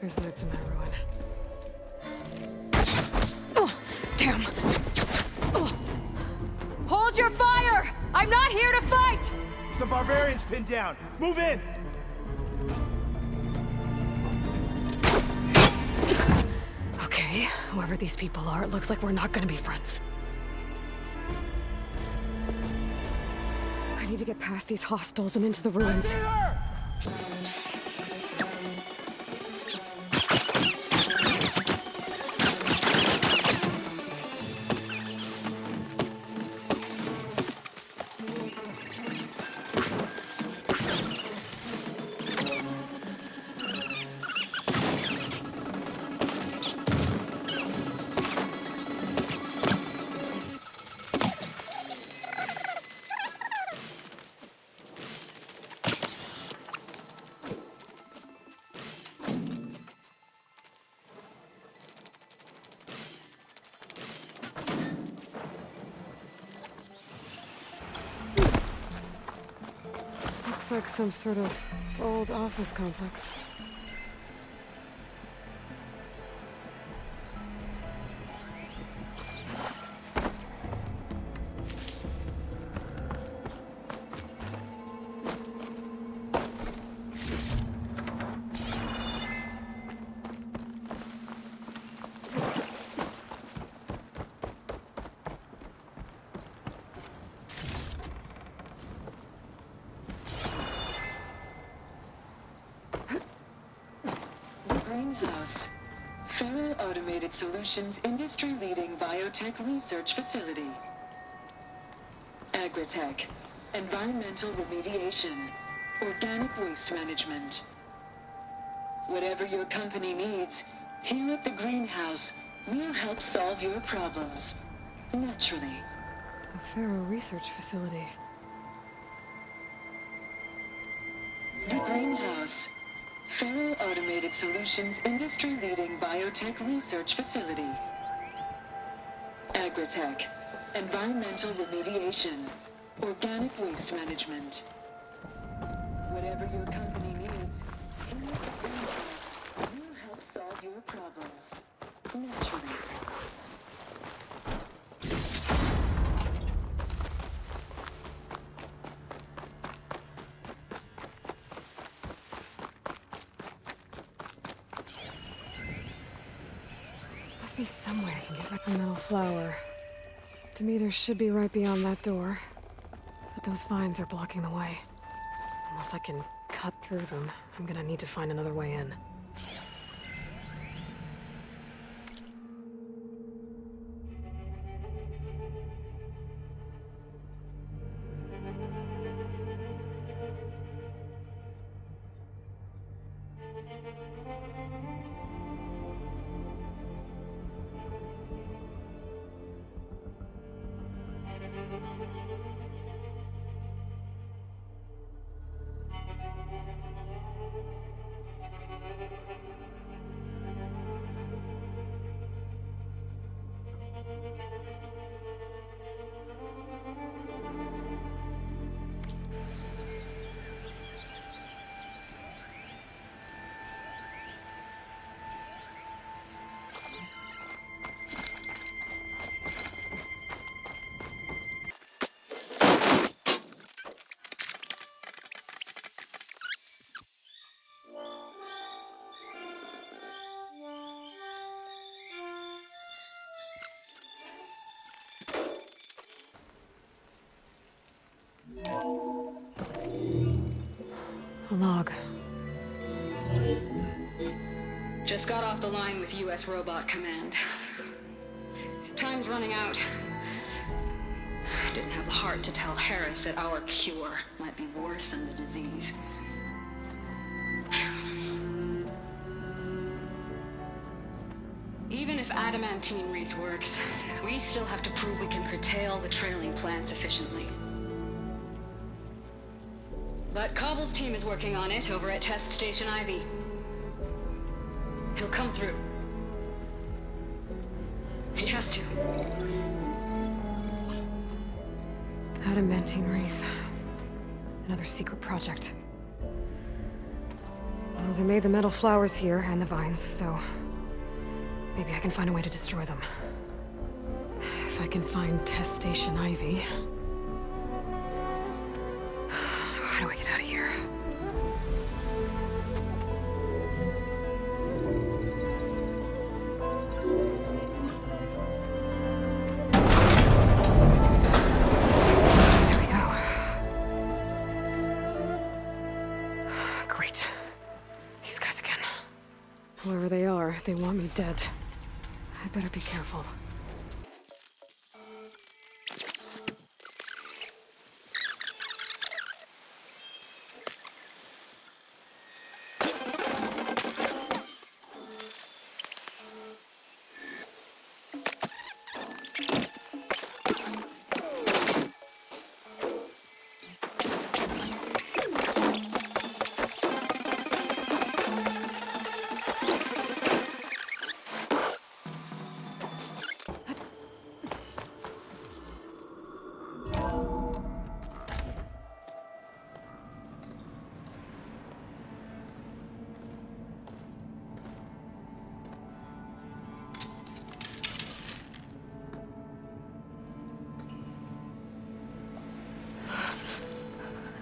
There's lights in that ruin. Oh, damn! Oh. Hold your fire! I'm not here to fight! The barbarian's pinned down. Move in! Okay, whoever these people are, it looks like we're not gonna be friends. I need to get past these hostels and into the ruins. Looks like some sort of old office complex. Greenhouse. Federal Automated Solutions industry-leading biotech research facility. Agritech. Environmental remediation. Organic waste management. Whatever your company needs, here at the Greenhouse, we'll help solve your problems. Naturally. A Faro research facility. The Greenhouse. Federal Automated Solutions industry-leading biotech research facility. Agritech. Environmental remediation. Organic waste management. Whatever your company needs, here at the Greenhouse, we'll help solve your problems. Naturally. Must be somewhere I can get a metal flower. Demeter should be right beyond that door. But those vines are blocking the way. Unless I can cut through them, I'm gonna need to find another way in. A log. Just got off the line with US Robot Command. Time's running out. Didn't have the heart to tell Harris that our cure might be worse than the disease. Even if adamantine wreath works, we still have to prove we can curtail the trailing plants efficiently. But Cobble's team is working on it over at Test Station Ivy. He'll come through. He has to. Adamantine wreath. Another secret project. Well, they made the metal flowers here and the vines, so maybe I can find a way to destroy them. If I can find test station Ivy. How do I get out of here? There we go. Great. These guys again. Whoever they are, they want me dead. I better be careful.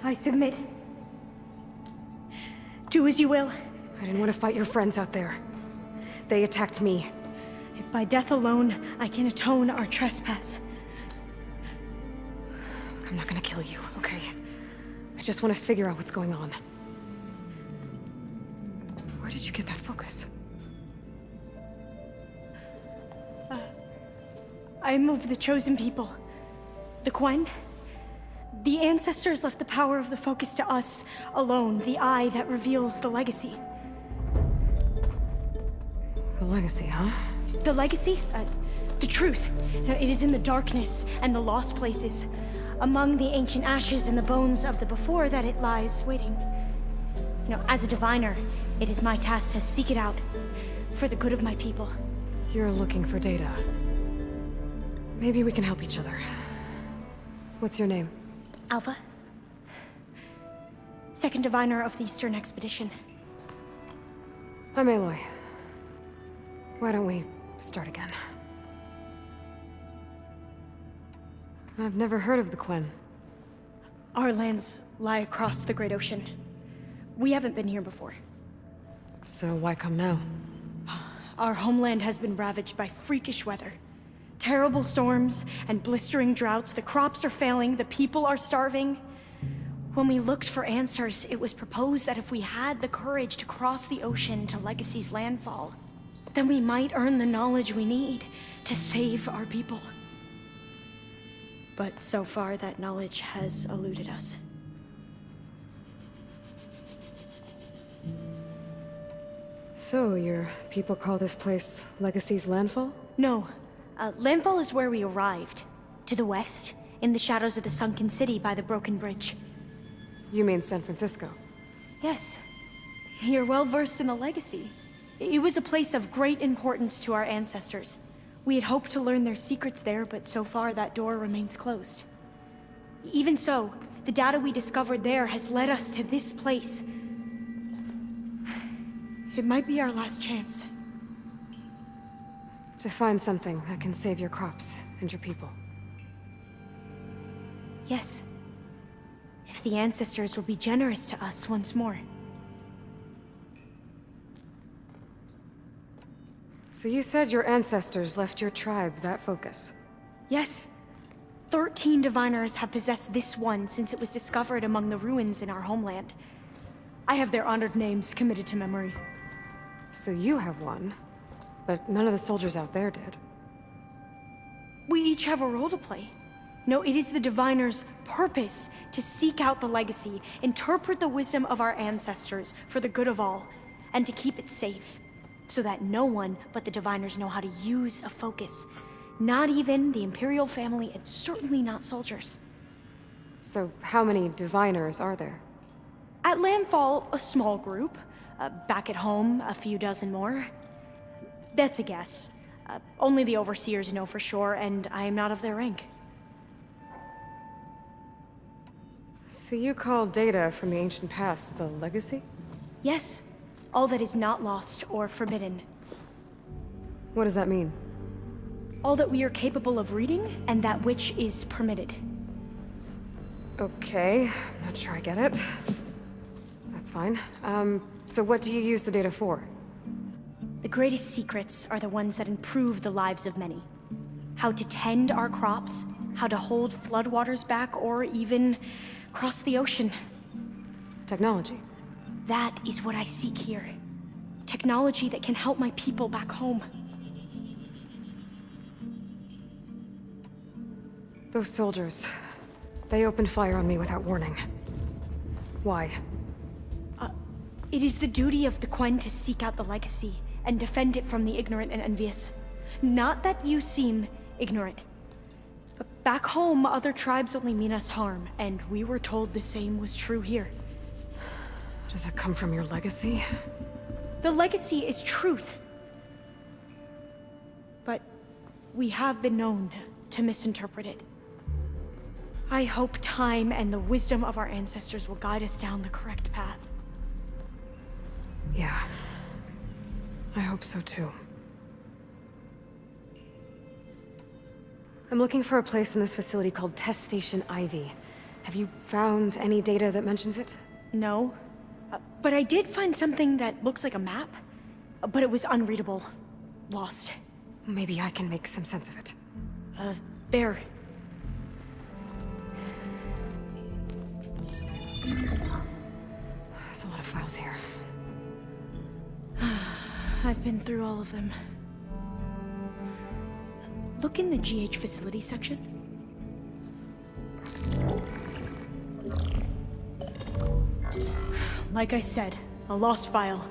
I submit. Do as you will. I didn't want to fight your friends out there. They attacked me. If by death alone I can atone our trespass. I'm not gonna kill you, okay? I just want to figure out what's going on. Where did you get that focus? I'm of the chosen people. The Quen. The ancestors left the power of the focus to us alone, the eye that reveals the legacy. The legacy, huh? The legacy? The truth. It is in the darkness and the lost places, among the ancient ashes and the bones of the before that it lies waiting. As a diviner, it is my task to seek it out, for the good of my people. You're looking for data. Maybe we can help each other. What's your name? Alpha. Second diviner of the Eastern Expedition. I'm Aloy. Why don't we start again? I've never heard of the Quen. Our lands lie across the Great Ocean. We haven't been here before. So why come now? Our homeland has been ravaged by freakish weather. Terrible storms and blistering droughts. The crops are failing, the people are starving. When we looked for answers, it was proposed that if we had the courage to cross the ocean to Legacy's landfall, then we might earn the knowledge we need to save our people. But so far, that knowledge has eluded us. So, your people call this place Legacy's landfall? No. Landfall is where we arrived. To the west, in the shadows of the sunken city by the broken bridge. You mean San Francisco? Yes. You're well versed in the legacy. It was a place of great importance to our ancestors. We had hoped to learn their secrets there, but so far that door remains closed. Even so, the data we discovered there has led us to this place. It might be our last chance. To find something that can save your crops and your people. Yes. If the ancestors will be generous to us once more. So you said your ancestors left your tribe that focus? Yes. 13 diviners have possessed this one since it was discovered among the ruins in our homeland. I have their honored names committed to memory. So you have one, but none of the soldiers out there did. We each have a role to play. No, it is the diviner's purpose to seek out the legacy, interpret the wisdom of our ancestors for the good of all, and to keep it safe, so that no one but the diviners know how to use a focus. Not even the Imperial family, and certainly not soldiers. So how many diviners are there? At landfall, a small group. Back at home, a few dozen more. That's a guess. Only the overseers know for sure, and I am not of their rank. So you call data from the ancient past the legacy? Yes. All that is not lost or forbidden. What does that mean? All that we are capable of reading, and that which is permitted. Okay, I'm not sure I get it. That's fine. So what do you use the data for? The greatest secrets are the ones that improve the lives of many. How to tend our crops, how to hold floodwaters back, or even cross the ocean. Technology. That is what I seek here. Technology that can help my people back home. Those soldiers, they opened fire on me without warning. Why? It is the duty of the Quen to seek out the legacy and defend it from the ignorant and envious. Not that you seem ignorant. But back home, other tribes only mean us harm, and we were told the same was true here. Does that come from your legacy? The legacy is truth. But we have been known to misinterpret it. I hope time and the wisdom of our ancestors will guide us down the correct path. Yeah. I hope so too. I'm looking for a place in this facility called Test Station Ivy. Have you found any data that mentions it? No. But I did find something that looks like a map. But it was unreadable. Lost. Maybe I can make some sense of it. There. There's a lot of files here. I've been through all of them. Look in the GH facility section. Like I said, a lost file.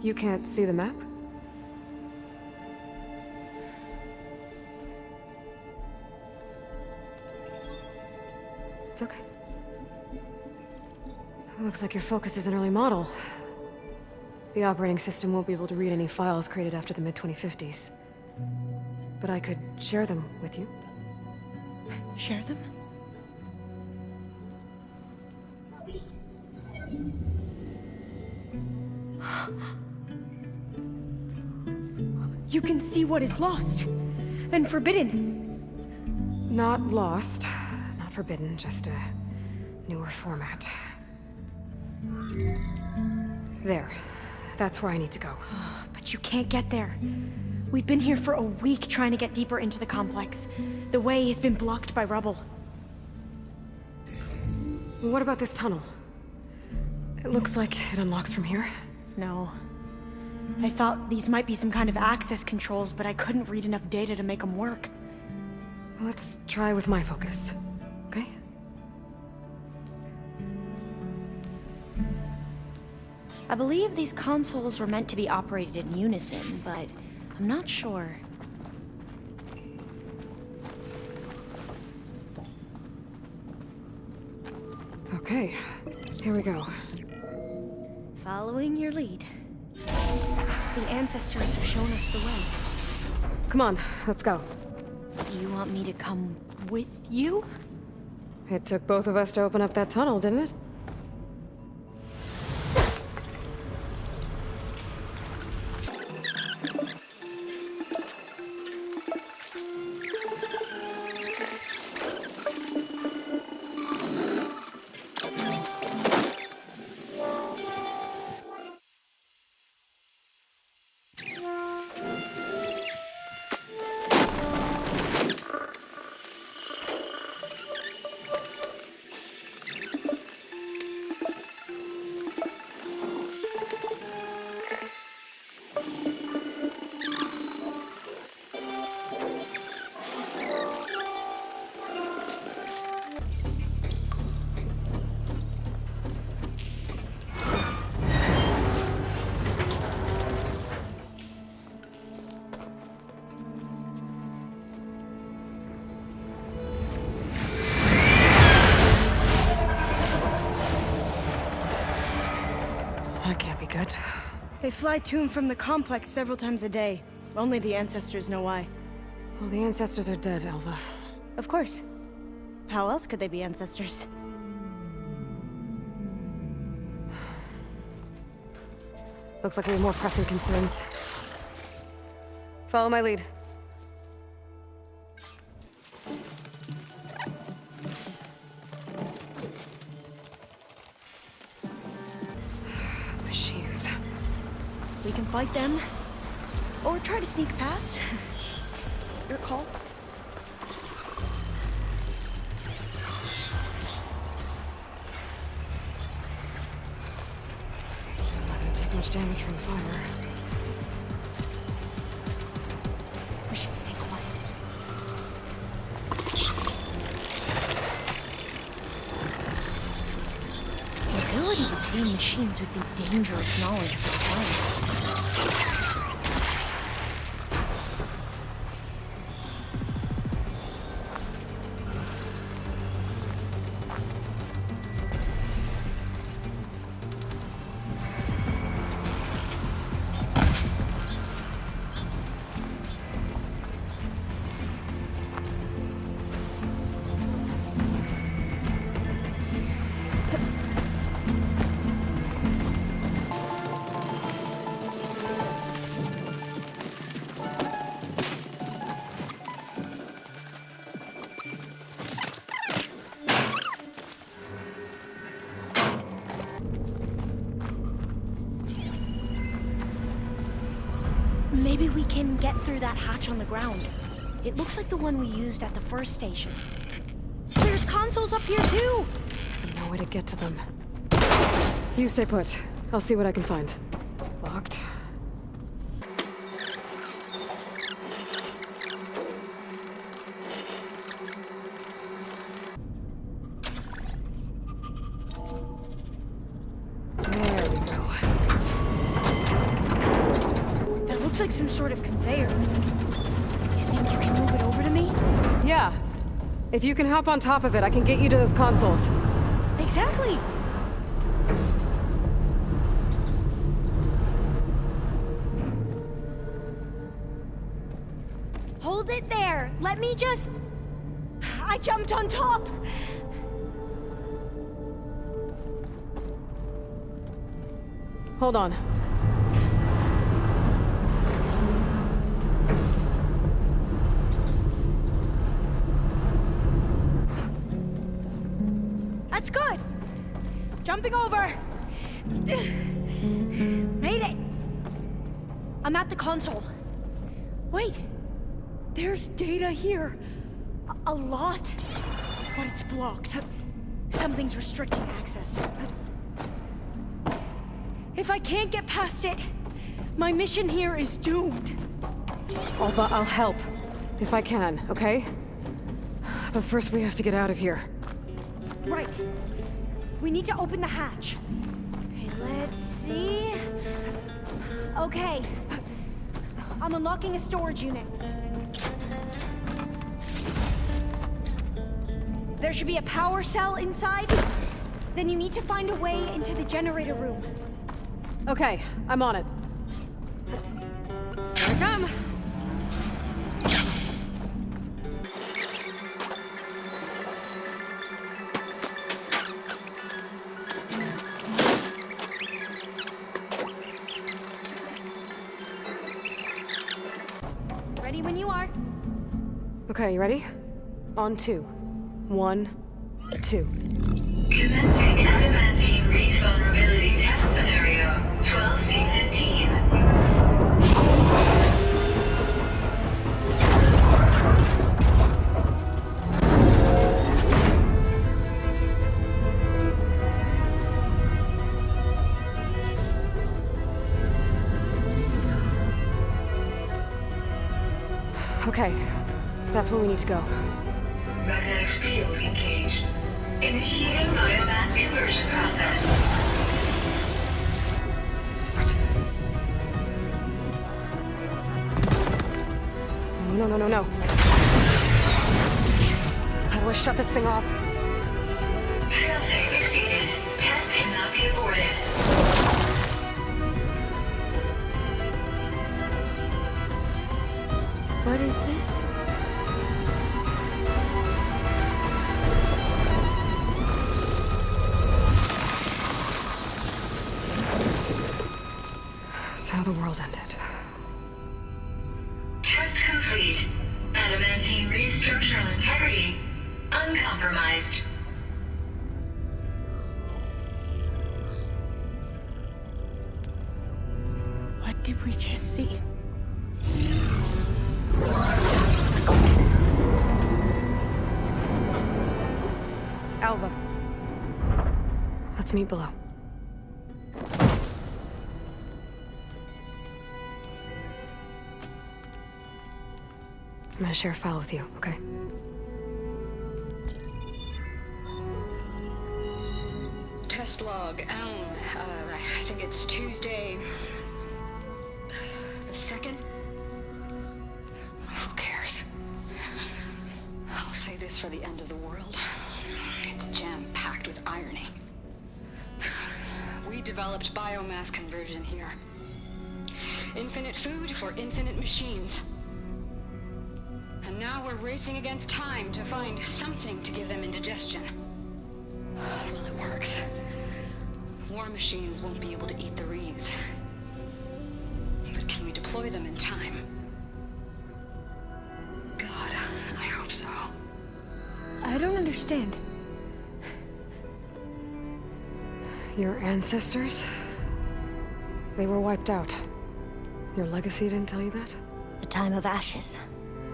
You can't see the map? It's okay. It looks like your focus is an early model. The operating system won't be able to read any files created after the mid-2050s. But I could share them with you. Share them? You can see what is lost and forbidden. Not lost, not forbidden, just a newer format. There. That's where I need to go. But you can't get there. We've been here for a week trying to get deeper into the complex. The way has been blocked by rubble. What about this tunnel? It looks like it unlocks from here. No. I thought these might be some kind of access controls, but I couldn't read enough data to make them work. Let's try with my focus, okay? I believe these consoles were meant to be operated in unison, but I'm not sure. Okay, here we go. Following your lead. The ancestors have shown us the way. Come on, let's go. You want me to come with you? It took both of us to open up that tunnel, didn't it? That can't be good. They fly to and from the complex several times a day. Only the ancestors know why. Well, the ancestors are dead, Alva. Of course. How else could they be ancestors? Looks like we have more pressing concerns. Follow my lead. Machines. We can fight them, or try to sneak past. Your call. Not gonna take much damage from fire. We should stay quiet. The ability to tame machines would be dangerous knowledge for the time. Maybe we can get through that hatch on the ground. It looks like the one we used at the first station. There's consoles up here too! No way to get to them. You stay put. I'll see what I can find. Locked. There we go. That looks like some sort of conveyor. You think you can move it over to me? Yeah. If you can hop on top of it, I can get you to those consoles. Exactly! Hold it there! Let me just... I jumped on top! Hold on. That's good! Jumping over! Made it! I'm at the console. Wait! There's data here. A lot. But it's blocked. Something's restricting access. If I can't get past it, my mission here is doomed. I'll help. If I can, okay? But first we have to get out of here. Right. We need to open the hatch. Okay, let's see. Okay. I'm unlocking a storage unit. There should be a power cell inside. Then you need to find a way into the generator room. Okay, I'm on it. Here I come. Ready when you are. Okay, you ready? On 2. 1, 2. Commencing adamantine wreath vulnerability test scenario 12C15. Okay, that's where we need to go. Magnetic field engaged. Initiating biomass conversion process. What? No. How do I shut this thing off? Failsafe exceeded. Test cannot be aborted. What is this? how the world ended. Test complete. Adamantine read structural integrity uncompromised. What did we just see? Alva. Let's meet below. I'm gonna share a file with you, okay? Test log, I think it's Tuesday the 2nd? Who cares? I'll say this for the end of the world. It's jam-packed with irony. We developed biomass conversion here. Infinite food for infinite machines. And now we're racing against time to find something to give them indigestion. Well, it works. War machines won't be able to eat the wreaths. But can we deploy them in time? God, I hope so. I don't understand. Your ancestors? They were wiped out. Your legacy didn't tell you that? The time of ashes.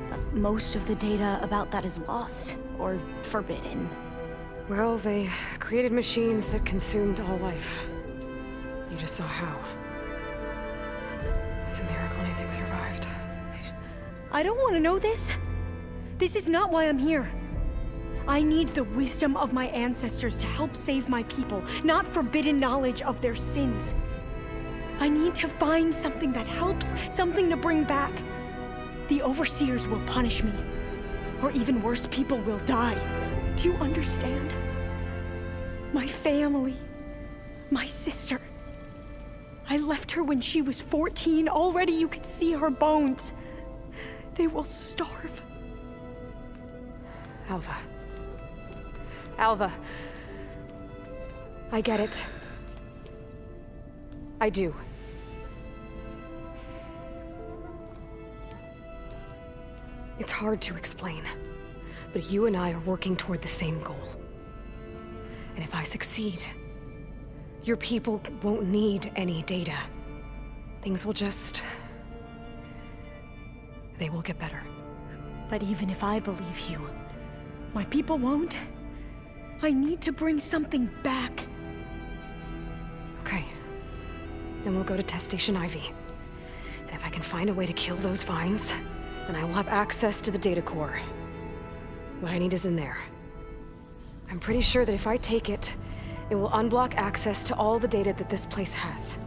But most of the data about that is lost, or forbidden. Well, they created machines that consumed all life. You just saw how. It's a miracle anything survived. I don't want to know this. This is not why I'm here. I need the wisdom of my ancestors to help save my people, not forbidden knowledge of their sins. I need to find something that helps, something to bring back. The Overseers will punish me. Or even worse, people will die. Do you understand? My family. My sister. I left her when she was 14. Already you could see her bones. They will starve. Alva. Alva. I get it. I do. It's hard to explain, but you and I are working toward the same goal. And if I succeed, your people won't need any data. Things will just... they will get better. But even if I believe you, my people won't. I need to bring something back. Okay. Then we'll go to Test Station Ivy. And if I can find a way to kill those vines, then I will have access to the data core. What I need is in there. I'm pretty sure that if I take it, it will unblock access to all the data that this place has.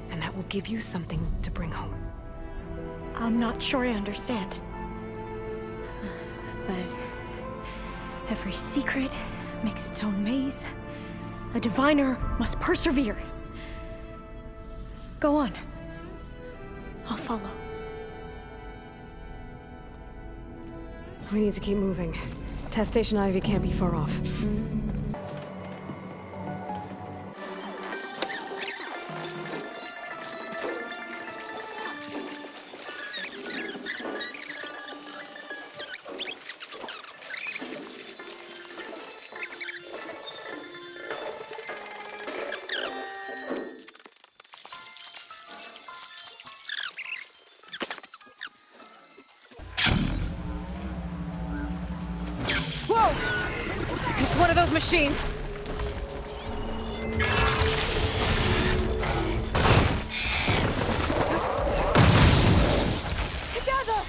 And that will give you something to bring home. I'm not sure I understand. But every secret makes its own maze. A diviner must persevere. Go on. I'll follow. We need to keep moving. Test Station Ivy can't be far off. It's one of those machines. Together!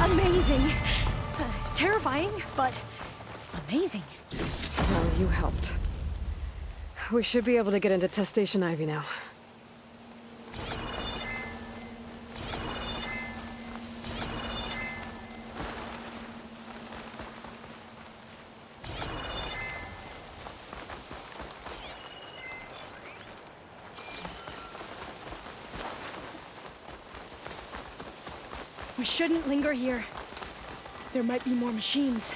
Amazing. Terrifying, but amazing. Well, you helped. We should be able to get into Test Station Ivy now. We shouldn't linger here. There might be more machines.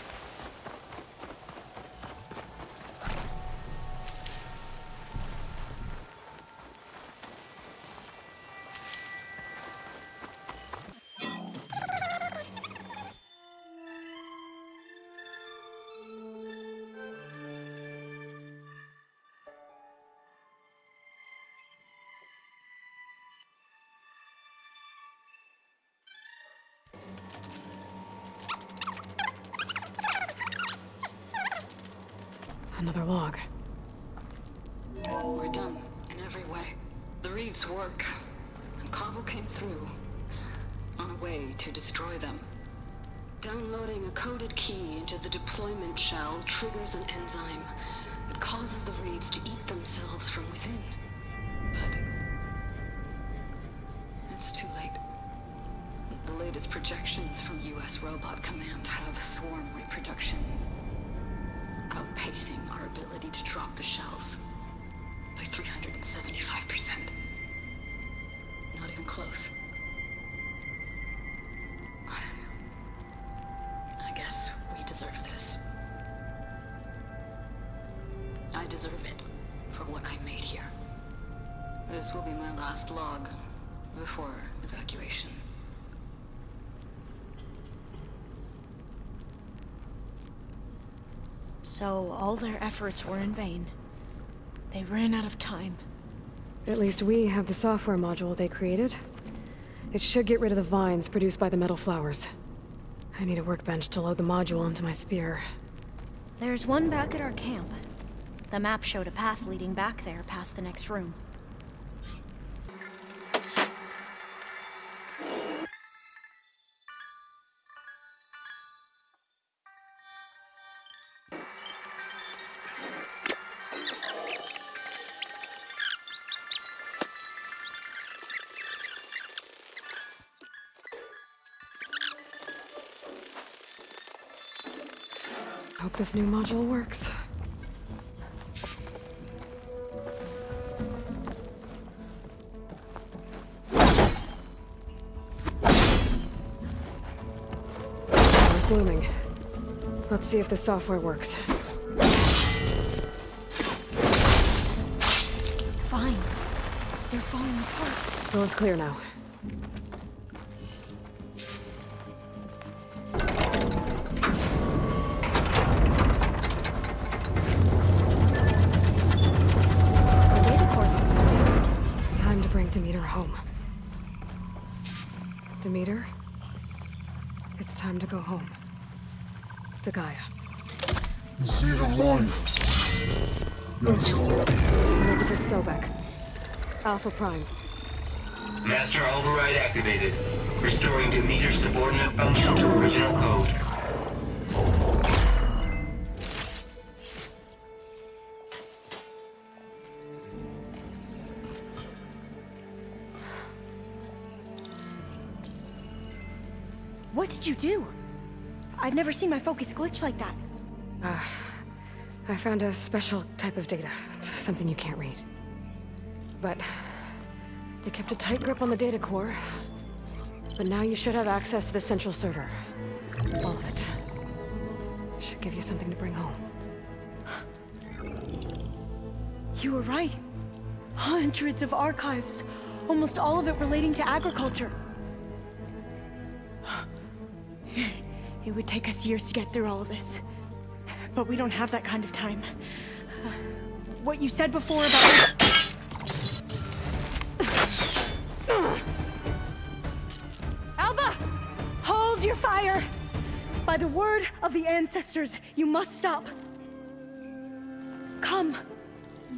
Another log. We're done in every way. The reeds work, and Cobble came through on a way to destroy them. Downloading a coded key into the deployment shell triggers an enzyme that causes the reeds to eat themselves from within. But it's too late. The latest projections from US Robot Command have swarm reproduction outpacing our ability to drop the shells by 375%. Not even close. I guess we deserve this. I deserve it for what I made here. This will be my last log before evacuation. So all their efforts were in vain. They ran out of time. At least we have the software module they created. It should get rid of the vines produced by the metal flowers. I need a workbench to load the module onto my spear. There's one back at our camp. The map showed a path leading back there past the next room. Hope this new module works. Flower's blooming. Let's see if the software works. Vines. They're falling apart. Door's clear now. Demeter home. Demeter, it's time to go home. To Gaia. The seed of life. Yes. Elizabeth Sobek. Alpha Prime. Master override activated. Restoring Demeter's subordinate function to original code. What did you do? I've never seen my focus glitch like that. I found a special type of data. It's something you can't read. But they kept a tight grip on the data core. But now you should have access to the central server. All of it. Should give you something to bring home. You were right. Hundreds of archives. Almost all of it relating to agriculture. It would take us years to get through all of this. But we don't have that kind of time. What you said before about... Alba! Hold your fire! By the word of the ancestors, you must stop. Come.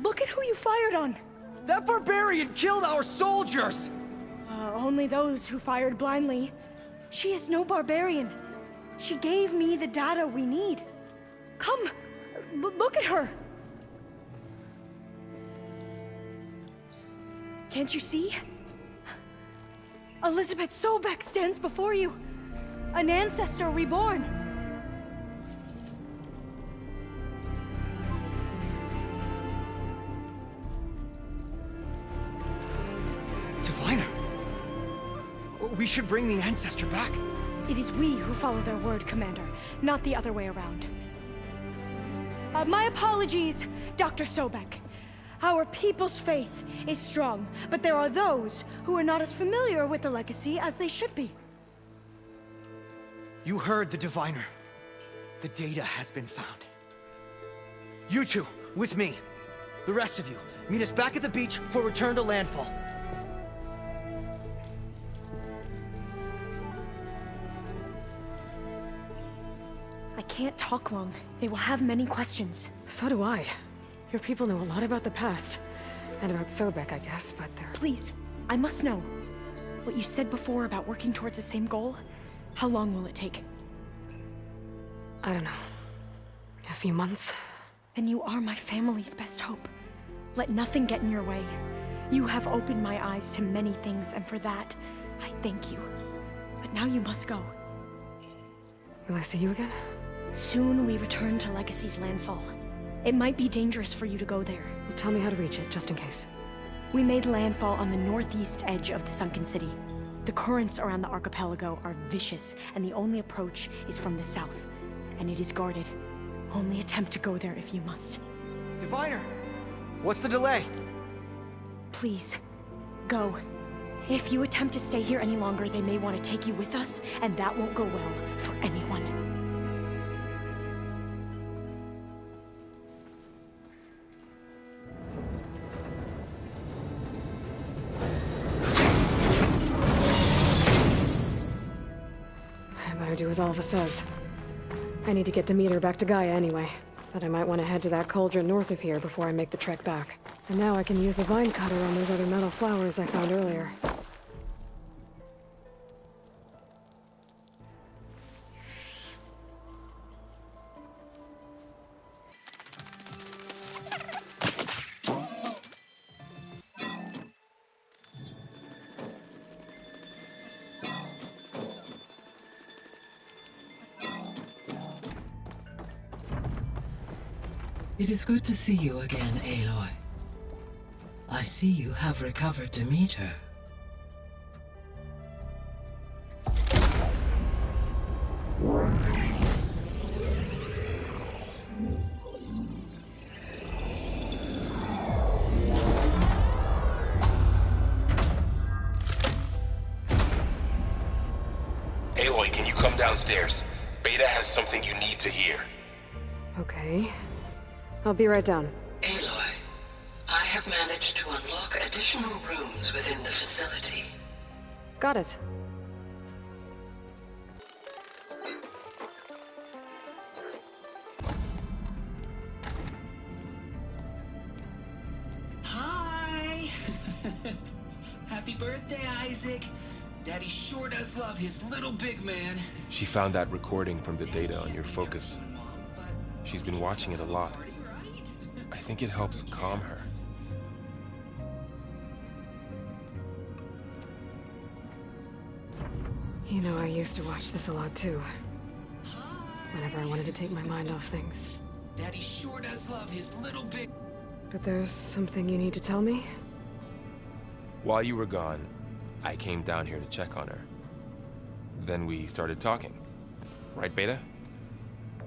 Look at who you fired on. That barbarian killed our soldiers! Only those who fired blindly. She is no barbarian. She gave me the data we need. Come! Look at her! Can't you see? Elizabeth Sobek stands before you. An ancestor reborn. Diviner! We should bring the ancestor back. It is we who follow their word, Commander, not the other way around. My apologies, Dr. Sobek. Our people's faith is strong, but there are those who are not as familiar with the legacy as they should be. You heard the diviner. The data has been found. You two, with me. The rest of you, meet us back at the beach for return to landfall. I can't talk long. They will have many questions. So do I. Your people know a lot about the past. And about Sobek, I guess, but they're... Please, I must know. What you said before about working towards the same goal, how long will it take? I don't know. A few months? Then you are my family's best hope. Let nothing get in your way. You have opened my eyes to many things, and for that, I thank you. But now you must go. Will I see you again? Soon we return to Legacy's landfall. It might be dangerous for you to go there. Well, tell me how to reach it, just in case. We made landfall on the northeast edge of the sunken city. The currents around the archipelago are vicious, and the only approach is from the south. And it is guarded. Only attempt to go there if you must. Diviner! What's the delay? Please, go. If you attempt to stay here any longer, they may want to take you with us, and that won't go well for anyone. I better do as Alva says. I need to get Demeter back to Gaia anyway. But I might want to head to that cauldron north of here before I make the trek back. And now I can use the vine cutter on those other metal flowers I found earlier. It is good to see you again, Aloy. I see you have recovered Demeter. Aloy, can you come downstairs? Beta has something you need to hear. Okay. I'll be right down. Aloy, I have managed to unlock additional rooms within the facility. Got it. Hi! Happy birthday, Isaac. Daddy sure does love his little big man. She found that recording from the data on your focus. She's been watching it a lot. I think it helps calm her. You know, I used to watch this a lot too. Whenever I wanted to take my mind off things. Daddy sure does love his little big... But there's something you need to tell me? While you were gone, I came down here to check on her. Then we started talking. Right, Beta?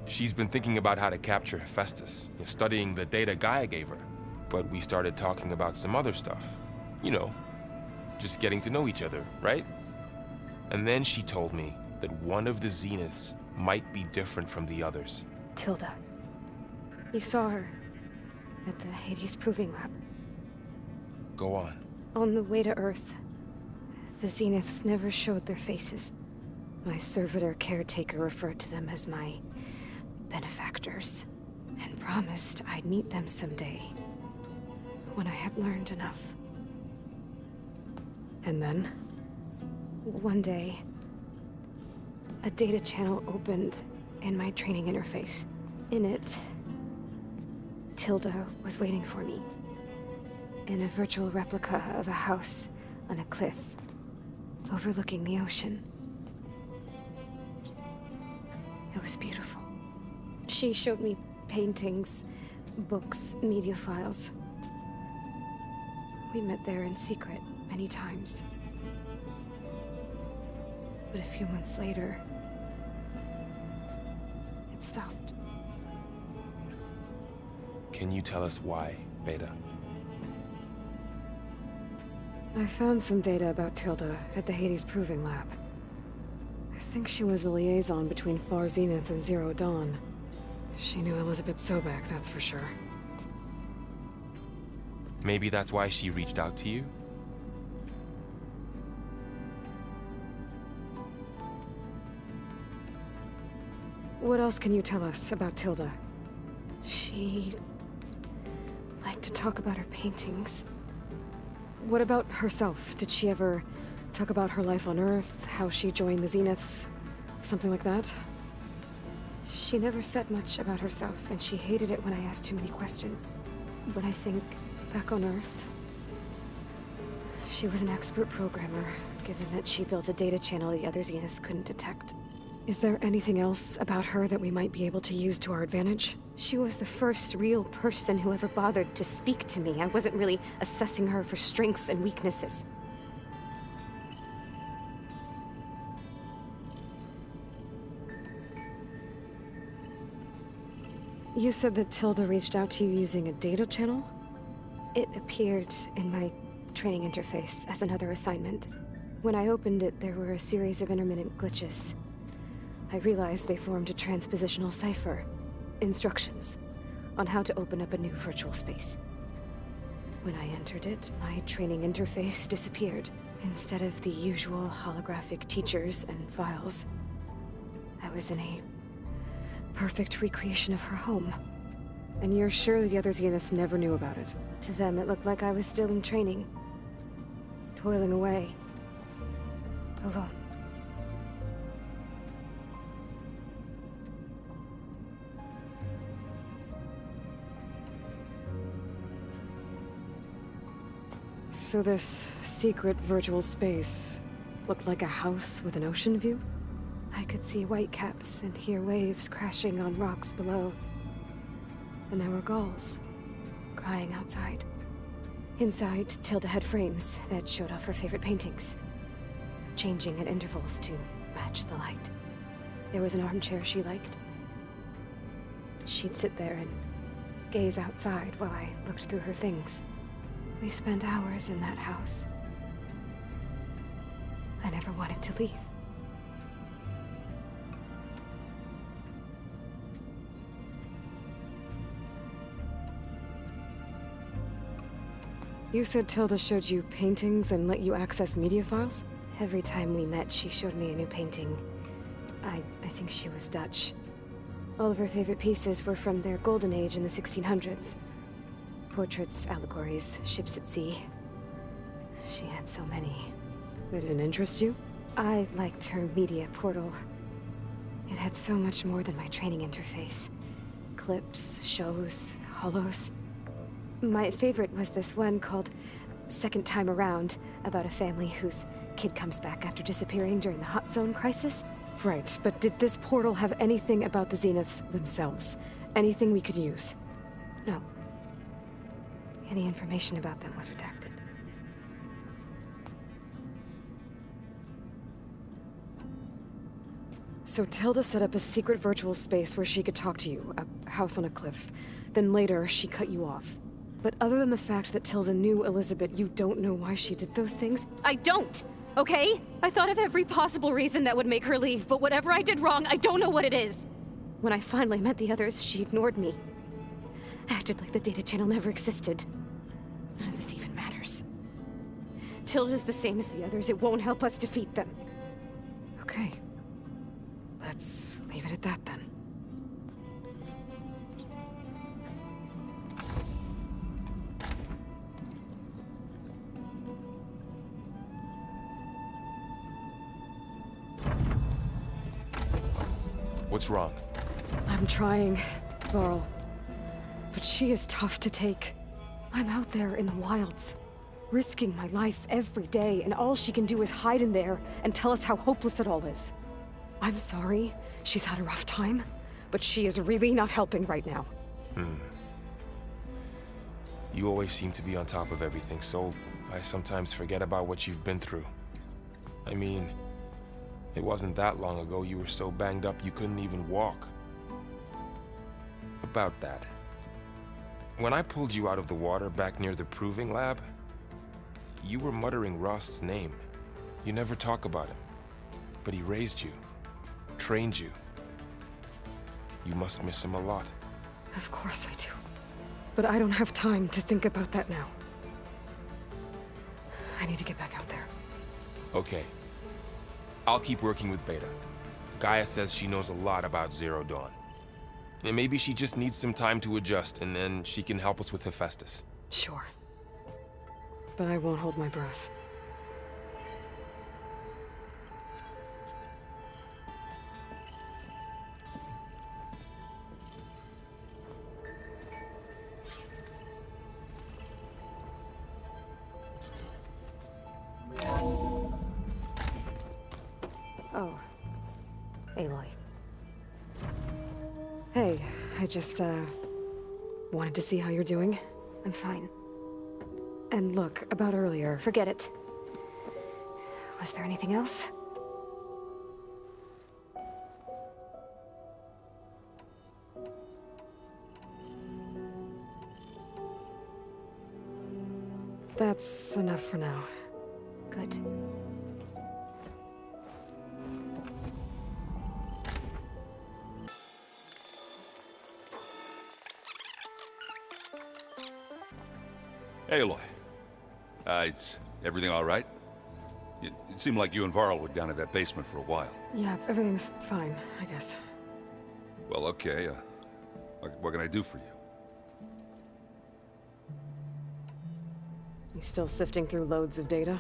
She's been thinking about how to capture Hephaestus, studying the data Gaia gave her. But we started talking about some other stuff. You know, just getting to know each other, right? And then she told me that one of the Zeniths might be different from the others. Tilda. You saw her at the Hades Proving Lab. Go on. On the way to Earth, the Zeniths never showed their faces. My servitor caretaker referred to them as my benefactors, and promised I'd meet them someday, when I had learned enough. And then, one day, a data channel opened in my training interface. In it, Tilda was waiting for me. In a virtual replica of a house on a cliff, overlooking the ocean. It was beautiful. She showed me paintings, books, media files. We met there in secret many times. But a few months later, it stopped. Can you tell us why, Beta? I found some data about Tilda at the Hades Proving Lab. I think she was the liaison between Far Zenith and Zero Dawn. She knew Elizabeth Sobek, that's for sure. Maybe that's why she reached out to you? What else can you tell us about Tilda? She liked to talk about her paintings. What about herself? Did she ever talk about her life on Earth, how she joined the Zeniths, something like that? She never said much about herself, and she hated it when I asked too many questions. But I think, back on Earth, she was an expert programmer, given that she built a data channel the other Zeniths couldn't detect. Is there anything else about her that we might be able to use to our advantage? She was the first real person who ever bothered to speak to me. I wasn't really assessing her for strengths and weaknesses. You said that Tilda reached out to you using a data channel? It appeared in my training interface as another assignment. When I opened it, there were a series of intermittent glitches. I realized they formed a transpositional cipher. Instructions on how to open up a new virtual space. When I entered it, my training interface disappeared. Instead of the usual holographic teachers and files, I was in a perfect recreation of her home. And you're sure the other Zeniths never knew about it? To them, it looked like I was still in training. Toiling away. Alone. So this secret virtual space looked like a house with an ocean view? I could see whitecaps and hear waves crashing on rocks below. And there were gulls crying outside. Inside, Tilda had frames that showed off her favorite paintings, changing at intervals to match the light. There was an armchair she liked. She'd sit there and gaze outside while I looked through her things. We spent hours in that house. I never wanted to leave. You said Tilda showed you paintings and let you access media files? Every time we met, she showed me a new painting. I think she was Dutch. All of her favorite pieces were from their golden age in the 1600s. Portraits, allegories, ships at sea. She had so many. They didn't interest you? I liked her media portal. It had so much more than my training interface. Clips, shows, holos. My favorite was this one called Second Time Around, about a family whose kid comes back after disappearing during the Hot Zone crisis. Right, but did this portal have anything about the Zeniths themselves? Anything we could use? No. Any information about them was redacted. So Tilda set up a secret virtual space where she could talk to you, a house on a cliff. Then later, she cut you off. But other than the fact that Tilda knew Elizabeth, you don't know why she did those things? I don't! Okay? I thought of every possible reason that would make her leave, but whatever I did wrong, I don't know what it is! When I finally met the others, she ignored me. Acted like the data channel never existed. None of this even matters. Tilda's the same as the others. It won't help us defeat them. Okay. Let's leave it at that then. What's wrong? I'm trying. Varl. But she is tough to take. I'm out there in the wilds, risking my life every day, and all she can do is hide in there and tell us how hopeless it all is. I'm sorry, she's had a rough time, but she is really not helping right now. You always seem to be on top of everything, so I sometimes forget about what you've been through. I mean, it wasn't that long ago you were so banged up you couldn't even walk. About that. When I pulled you out of the water back near the proving lab, you were muttering Rost's name. You never talk about him. But he raised you, trained you. You must miss him a lot. Of course I do. But I don't have time to think about that now. I need to get back out there. Okay. I'll keep working with Beta. Gaia says she knows a lot about Zero Dawn. And maybe she just needs some time to adjust, and then she can help us with Hephaestus. Sure. But I won't hold my breath. Oh. Aloy. Hey, I just, wanted to see how you're doing. I'm fine. And look, about earlier. Forget it. Was there anything else? That's enough for now. Good. Aloy. Is everything all right? It seemed like you and Varl were down in that basement for a while. Yeah, everything's fine, I guess. Well, okay. What can I do for you? You still sifting through loads of data?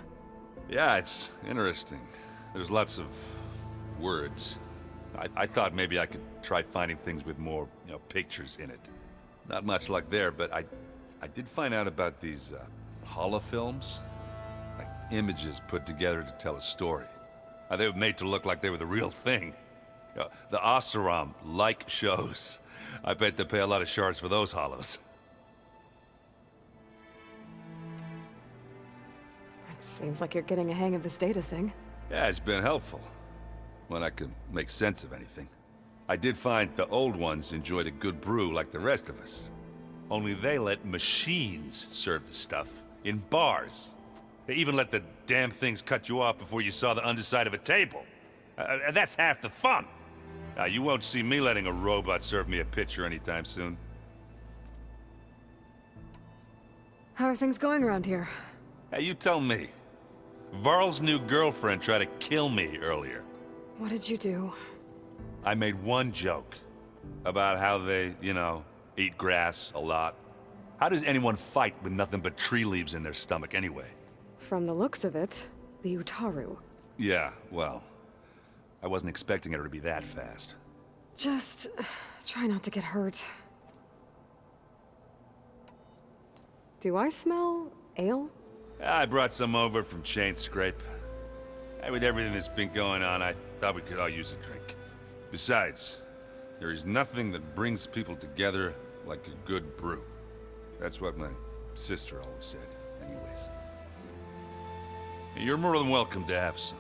Yeah, it's interesting. There's lots of words. I thought maybe I could try finding things with more, pictures in it. Not much luck there, but I did find out about these holofilms. Like images put together to tell a story. They were made to look like they were the real thing. The Oseram like shows. I bet they pay a lot of shards for those hollows. It seems like you're getting a hang of this data thing. Yeah, it's been helpful. When I could make sense of anything. I did find the old ones enjoyed a good brew like the rest of us. Only they let machines serve the stuff in bars. They even let the damn things cut you off before you saw the underside of a table. And that's half the fun. Now, you won't see me letting a robot serve me a pitcher anytime soon. How are things going around here? Hey, you tell me. Varl's new girlfriend tried to kill me earlier. What did you do? I made one joke about how they, eat grass a lot. How does anyone fight with nothing but tree leaves in their stomach anyway? From the looks of it, the Utaru. Yeah, well, I wasn't expecting her to be that fast. Just try not to get hurt. Do I smell ale? I brought some over from Chain Scrape. With everything that's been going on, I thought we could all use a drink. Besides, there is nothing that brings people together like a good brew. That's what my sister always said, anyways. You're more than welcome to have some.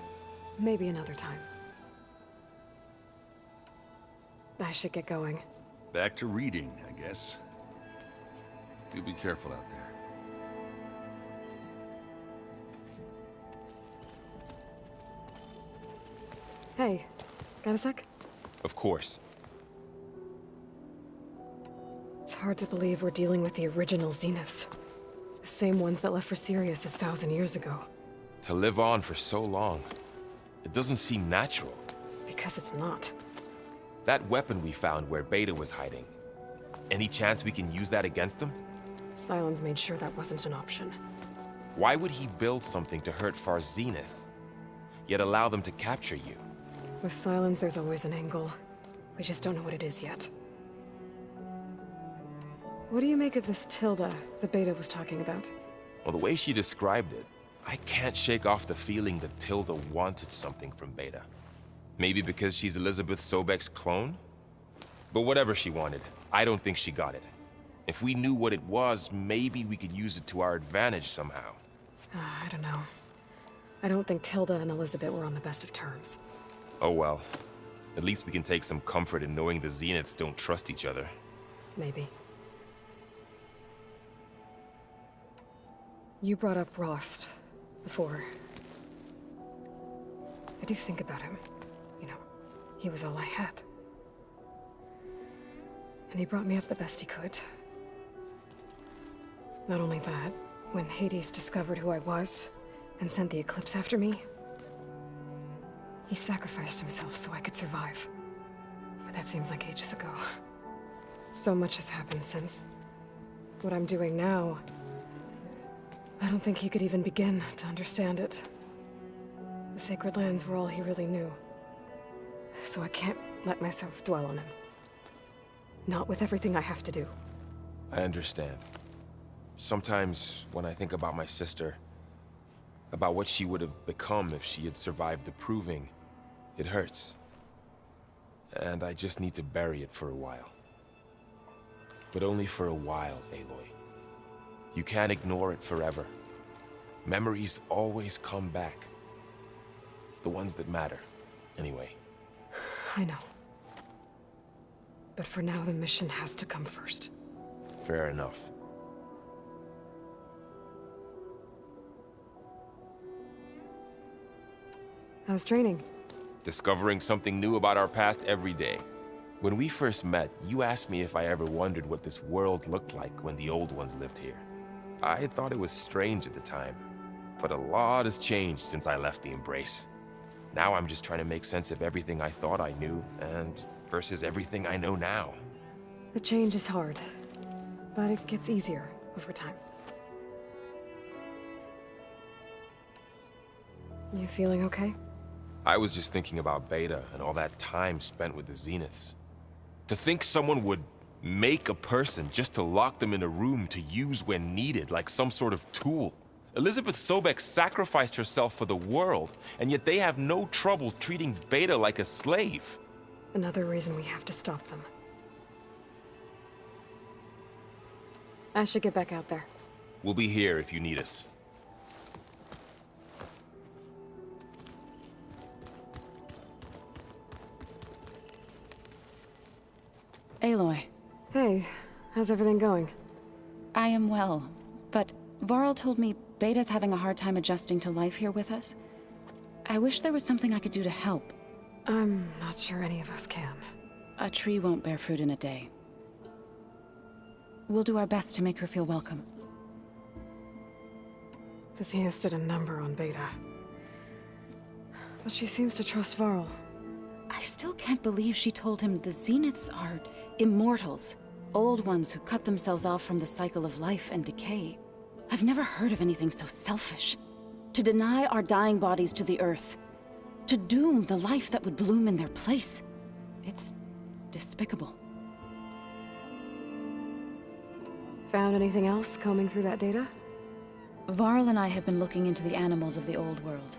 Maybe another time. I should get going. Back to reading, I guess. Do be careful out there. Hey, got a sec? Of course. It's hard to believe we're dealing with the original Zeniths. The same ones that left for Sirius 1,000 years ago. To live on for so long, it doesn't seem natural. Because it's not. That weapon we found where Beta was hiding, any chance we can use that against them? Sylens made sure that wasn't an option. Why would he build something to hurt Far's Zenith, yet allow them to capture you? With Sylens, there's always an angle. We just don't know what it is yet. What do you make of this Tilda the Beta was talking about? Well, the way she described it, I can't shake off the feeling that Tilda wanted something from Beta. Maybe because she's Elizabeth Sobek's clone? But whatever she wanted, I don't think she got it. If we knew what it was, maybe we could use it to our advantage somehow. I don't know. I don't think Tilda and Elizabeth were on the best of terms. Oh well. At least we can take some comfort in knowing the Zeniths don't trust each other. Maybe. You brought up Rost before. I do think about him. You know, he was all I had. And he brought me up the best he could. Not only that, when Hades discovered who I was and sent the Eclipse after me, he sacrificed himself so I could survive. But that seems like ages ago. So much has happened since. What I'm doing now, I don't think he could even begin to understand it. The Sacred Lands were all he really knew. So I can't let myself dwell on him. Not with everything I have to do. I understand. Sometimes, when I think about my sister, about what she would have become if she had survived the Proving, it hurts. And I just need to bury it for a while. But only for a while, Aloy. You can't ignore it forever. Memories always come back. The ones that matter, anyway. I know. But for now, the mission has to come first. Fair enough. How's training? Discovering something new about our past every day. When we first met, you asked me if I ever wondered what this world looked like when the old ones lived here. I thought it was strange at the time, but a lot has changed since I left the Embrace. Now I'm just trying to make sense of everything I thought I knew, and versus everything I know now. The change is hard, but it gets easier over time. You feeling okay? I was just thinking about Beta and all that time spent with the Zeniths. To think someone would make a person just to lock them in a room to use when needed, like some sort of tool. Elizabeth Sobek sacrificed herself for the world, and yet they have no trouble treating Beta like a slave. Another reason we have to stop them. I should get back out there. We'll be here if you need us. Aloy. Hey, how's everything going? I am well, but Varl told me Beta's having a hard time adjusting to life here with us. I wish there was something I could do to help. I'm not sure any of us can. A tree won't bear fruit in a day. We'll do our best to make her feel welcome. The Zeniths did a number on Beta. But she seems to trust Varl. I still can't believe she told him the Zeniths are immortals. Old ones who cut themselves off from the cycle of life and decay. I've never heard of anything so selfish. To deny our dying bodies to the Earth. To doom the life that would bloom in their place. It's despicable. Found anything else combing through that data? Varl and I have been looking into the animals of the old world.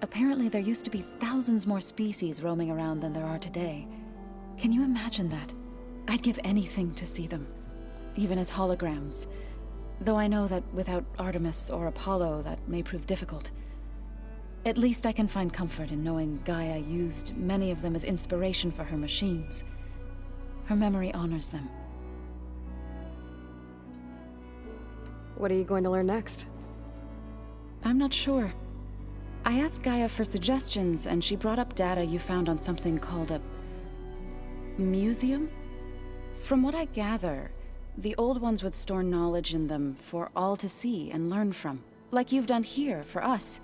Apparently there used to be thousands more species roaming around than there are today. Can you imagine that? I'd give anything to see them, even as holograms. Though I know that without Artemis or Apollo, that may prove difficult. At least I can find comfort in knowing Gaia used many of them as inspiration for her machines. Her memory honors them. What are you going to learn next? I'm not sure. I asked Gaia for suggestions, and she brought up data you found on something called a museum? From what I gather, the old ones would store knowledge in them for all to see and learn from. Like you've done here, for us.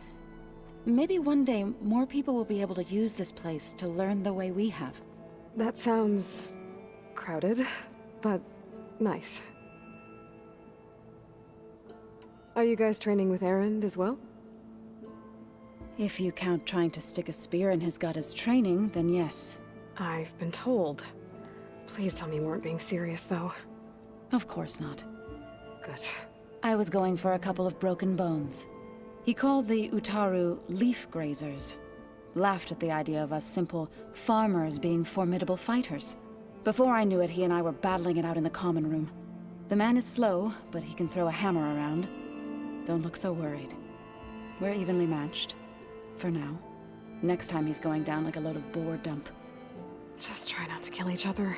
Maybe one day, more people will be able to use this place to learn the way we have. That sounds crowded, but nice. Are you guys training with Erend as well? If you count trying to stick a spear in his gut as training, then yes. I've been told. Please tell me you weren't being serious, though. Of course not. Good. I was going for a couple of broken bones. He called the Utaru leaf grazers. Laughed at the idea of us simple farmers being formidable fighters. Before I knew it, he and I were battling it out in the common room. The man is slow, but he can throw a hammer around. Don't look so worried. We're evenly matched. For now. Next time he's going down like a load of boar dump. Just try not to kill each other.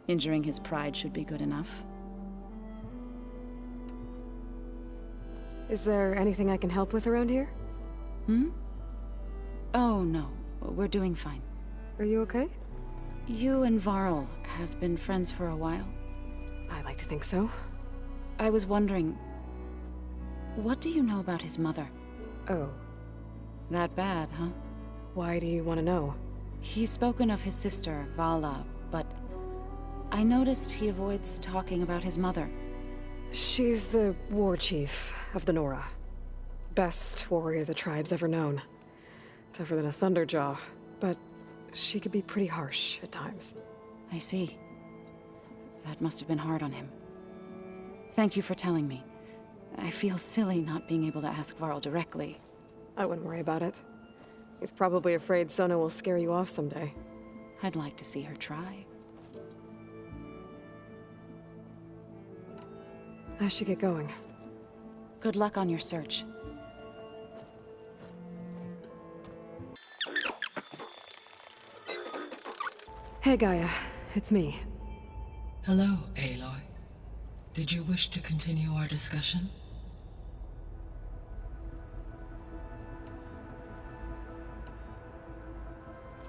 Injuring his pride should be good enough. Is there anything I can help with around here? Oh, no. We're doing fine. Are you okay? You and Varl have been friends for a while. I like to think so. I was wondering... what do you know about his mother? Oh. That bad, huh? Why do you want to know? He's spoken of his sister, Vala, but... I noticed he avoids talking about his mother. She's the war chief of the Nora. Best warrior the tribe's ever known. Tougher than a Thunderjaw, but she could be pretty harsh at times. I see. That must have been hard on him. Thank you for telling me. I feel silly not being able to ask Varl directly. I wouldn't worry about it. He's probably afraid Sona will scare you off someday. I'd like to see her try. I should get going. Good luck on your search. Hey, Gaia. It's me. Hello, Aloy. Did you wish to continue our discussion?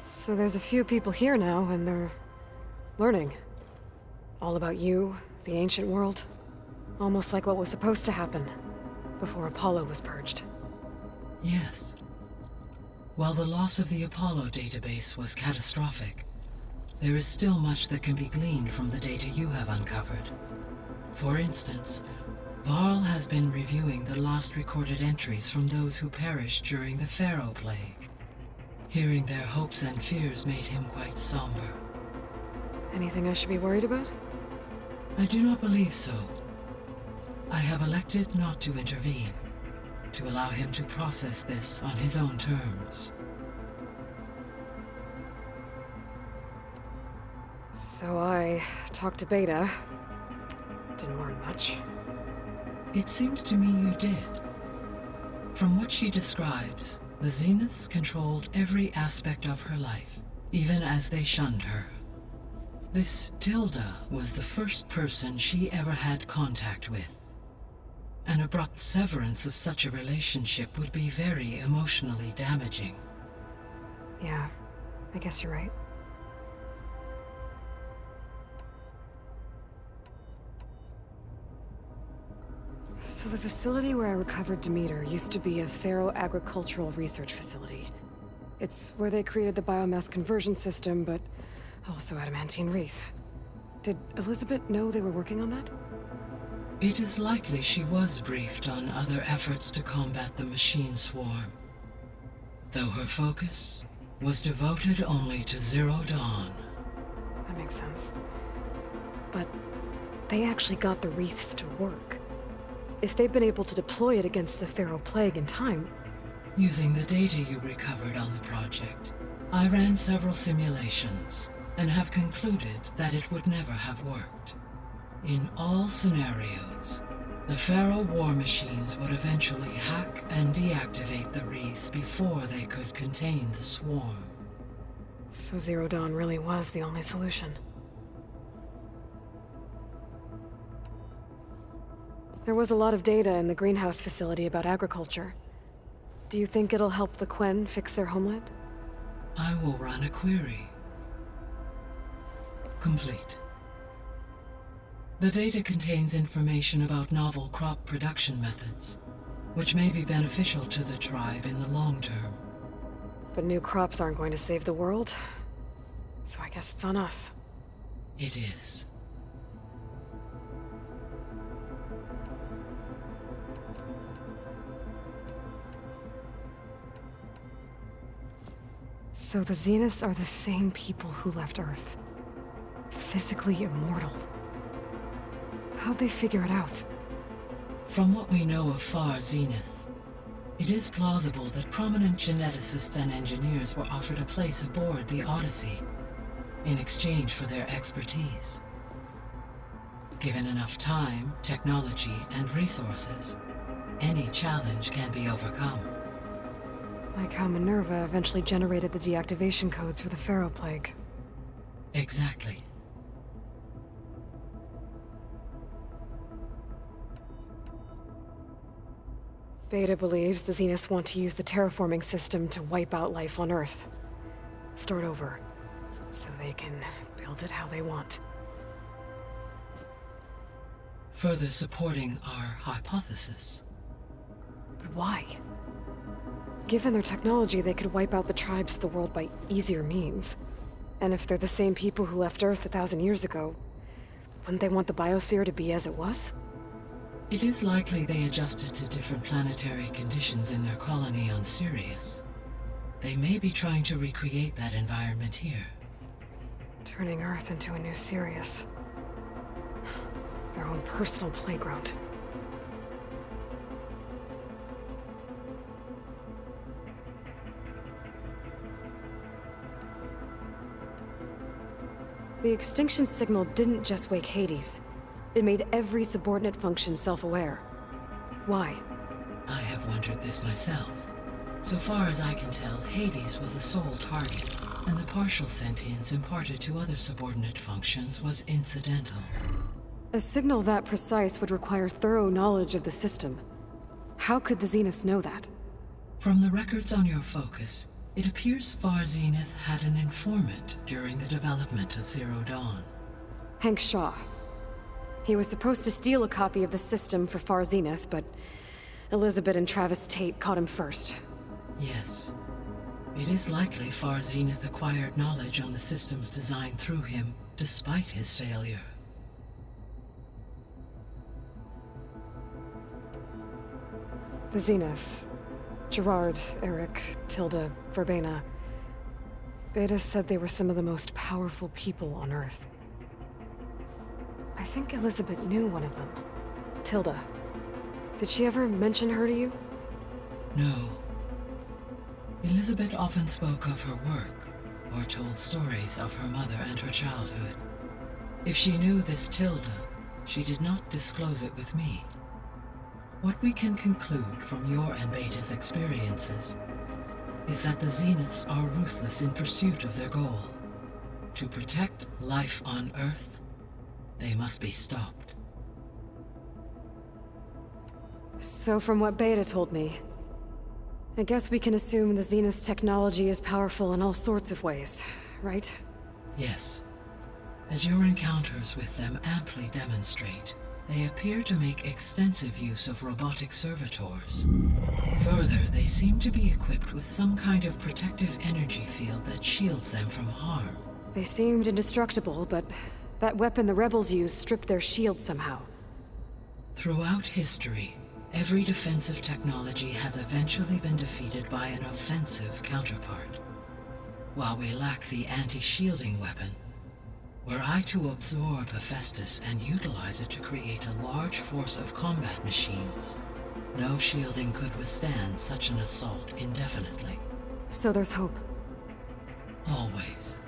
So there's a few people here now, and they're learning. All about you, the ancient world. Almost like what was supposed to happen before Apollo was purged. Yes. While the loss of the Apollo database was catastrophic, there is still much that can be gleaned from the data you have uncovered. For instance, Varl has been reviewing the last recorded entries from those who perished during the Pharaoh Plague. Hearing their hopes and fears made him quite somber. Anything I should be worried about? I do not believe so. I have elected not to intervene, to allow him to process this on his own terms. So I talked to Beta. Didn't learn much. It seems to me you did. From what she describes, the Zeniths controlled every aspect of her life, even as they shunned her. This Tilda was the first person she ever had contact with. An abrupt severance of such a relationship would be very emotionally damaging. Yeah, I guess you're right. So the facility where I recovered Demeter used to be a Pharaoh agricultural research facility. It's where they created the biomass conversion system, but also adamantine wreath. Did Elizabeth know they were working on that? It is likely she was briefed on other efforts to combat the machine swarm, though her focus was devoted only to Zero Dawn. That makes sense. But they actually got the wreaths to work. If they've been able to deploy it against the Pharaoh Plague in time... Using the data you recovered on the project, I ran several simulations and have concluded that it would never have worked. In all scenarios, the Pharaoh war machines would eventually hack and deactivate the wreath before they could contain the swarm. So Zero Dawn really was the only solution. There was a lot of data in the greenhouse facility about agriculture. Do you think it'll help the Quen fix their homeland? I will run a query. Complete. The data contains information about novel crop production methods, which may be beneficial to the tribe in the long term. But new crops aren't going to save the world, so I guess it's on us. It is. So the Zeniths are the same people who left Earth. Physically immortal. How'd they figure it out? From what we know of Far Zenith, it is plausible that prominent geneticists and engineers were offered a place aboard the Odyssey in exchange for their expertise. Given enough time, technology, and resources, any challenge can be overcome. Like how Minerva eventually generated the deactivation codes for the Pharaoh Plague. Exactly. Beta believes the Zeniths want to use the terraforming system to wipe out life on Earth. Start over, so they can build it how they want. Further supporting our hypothesis. But why? Given their technology, they could wipe out the tribes of the world by easier means. And if they're the same people who left Earth 1,000 years ago, wouldn't they want the biosphere to be as it was? It is likely they adjusted to different planetary conditions in their colony on Sirius. They may be trying to recreate that environment here. Turning Earth into a new Sirius. Their own personal playground. The extinction signal didn't just wake Hades. It made every subordinate function self-aware. Why? I have wondered this myself. So far as I can tell, Hades was the sole target, and the partial sentience imparted to other subordinate functions was incidental. A signal that precise would require thorough knowledge of the system. How could the Zeniths know that? From the records on your focus, it appears Far Zenith had an informant during the development of Zero Dawn. Hank Shaw. He was supposed to steal a copy of the system for Far Zenith, but Elizabeth and Travis Tate caught him first. Yes. It is likely Far Zenith acquired knowledge on the system's design through him, despite his failure. The Zeniths. Gerard, Eric, Tilda, Verbena. Beta said they were some of the most powerful people on Earth. I think Elizabeth knew one of them. Tilda. Did she ever mention her to you? No. Elizabeth often spoke of her work, or told stories of her mother and her childhood. If she knew this Tilda, she did not disclose it with me. What we can conclude from your and Beta's experiences is that the Zeniths are ruthless in pursuit of their goal. To protect life on Earth, they must be stopped. So from what Beta told me, I guess we can assume the Zenith's technology is powerful in all sorts of ways, right? Yes. As your encounters with them amply demonstrate, they appear to make extensive use of robotic servitors. Further, they seem to be equipped with some kind of protective energy field that shields them from harm. They seemed indestructible, but that weapon the rebels used stripped their shield somehow. Throughout history, every defensive technology has eventually been defeated by an offensive counterpart. While we lack the anti-shielding weapon, were I to absorb Hephaestus and utilize it to create a large force of combat machines, no shielding could withstand such an assault indefinitely. So there's hope. Always.